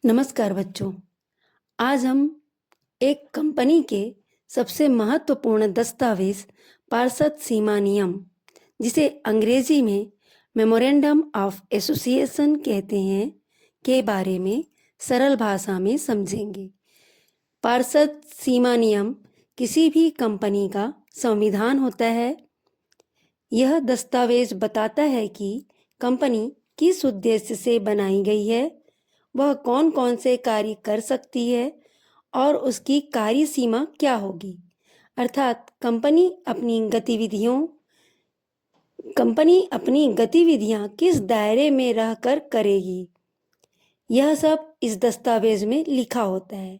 नमस्कार बच्चों। आज हम एक कंपनी के सबसे महत्वपूर्ण दस्तावेज पार्षद सीमा नियम, जिसे अंग्रेजी में मेमोरेंडम ऑफ एसोसिएशन कहते हैं, के बारे में सरल भाषा में समझेंगे। पार्षद सीमा नियम किसी भी कंपनी का संविधान होता है। यह दस्तावेज बताता है कि कंपनी किस उद्देश्य से बनाई गई है, वह कौन कौन से कार्य कर सकती है और उसकी कार्य सीमा क्या होगी। अर्थात कंपनी अपनी गतिविधियां किस दायरे में रहकर करेगी, यह सब इस दस्तावेज में लिखा होता है।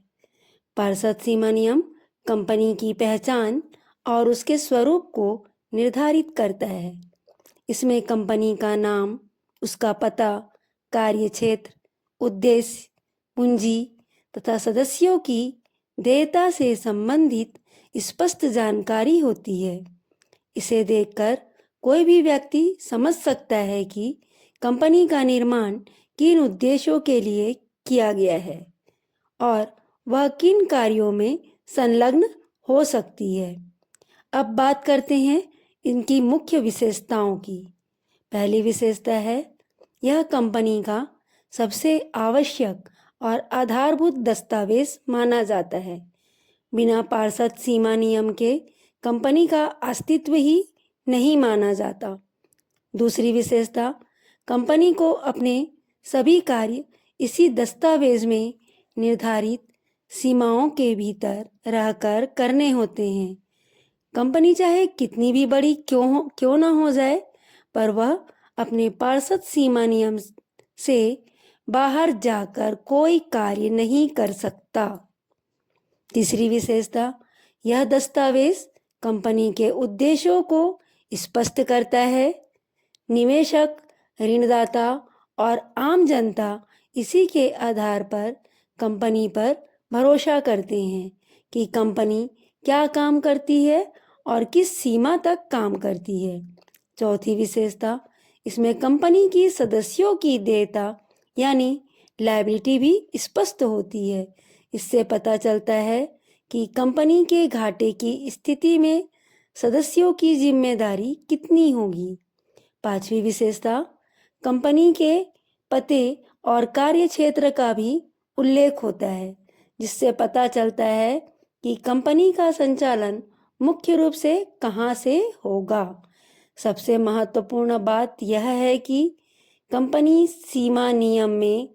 पार्षद सीमा नियम कंपनी की पहचान और उसके स्वरूप को निर्धारित करता है। इसमें कंपनी का नाम, उसका पता, कार्य क्षेत्र, उद्देश्य, पूंजी तथा सदस्यों की देयता से संबंधित स्पष्ट जानकारी होती है। इसे देखकर कोई भी व्यक्ति समझ सकता है कि कंपनी का निर्माण किन उद्देश्यों के लिए किया गया है और वह किन कार्यों में संलग्न हो सकती है। अब बात करते हैं इनकी मुख्य विशेषताओं की। पहली विशेषता है, यह कंपनी का सबसे आवश्यक और आधारभूत दस्तावेज माना जाता है। बिना पार्षद सीमा नियम के कंपनी का अस्तित्व ही नहीं माना जाता। दूसरी विशेषता, कंपनी को अपने सभी कार्य इसी दस्तावेज में निर्धारित सीमाओं के भीतर रहकर करने होते हैं। कंपनी चाहे कितनी भी बड़ी क्यों ना हो जाए, पर वह अपने पार्षद सीमा नियम से बाहर जाकर कोई कार्य नहीं कर सकता। तीसरी विशेषता, यह दस्तावेज कंपनी के उद्देश्यों को स्पष्ट करता है। निवेशक, ऋणदाता और आम जनता इसी के आधार पर कंपनी पर भरोसा करते हैं कि कंपनी क्या काम करती है और किस सीमा तक काम करती है। चौथी विशेषता, इसमें कंपनी की सदस्यों की देयता यानी लायबिलिटी भी स्पष्ट होती है। इससे पता चलता है कि कंपनी के घाटे की स्थिति में सदस्यों की जिम्मेदारी कितनी होगी। पांचवी विशेषता, कंपनी के पते और कार्य क्षेत्र का भी उल्लेख होता है, जिससे पता चलता है कि कंपनी का संचालन मुख्य रूप से कहाँ से होगा। सबसे महत्वपूर्ण बात यह है कि कंपनी सीमा नियम में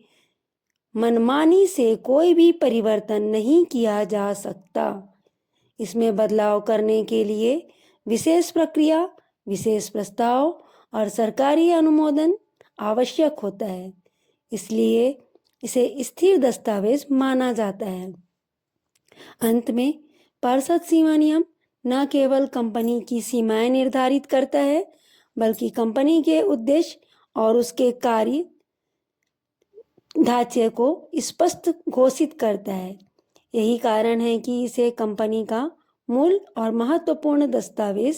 मनमानी से कोई भी परिवर्तन नहीं किया जा सकता। इसमें बदलाव करने के लिए विशेष प्रक्रिया, विशेष प्रस्ताव और सरकारी अनुमोदन आवश्यक होता है। इसलिए इसे स्थिर दस्तावेज माना जाता है। अंत में पार्षद सीमा नियम न केवल कंपनी की सीमाएं निर्धारित करता है, बल्कि कंपनी के उद्देश्य और उसके कार्य ढांचे को स्पष्ट घोषित करता है। यही कारण है कि इसे कंपनी का मूल और महत्वपूर्ण दस्तावेज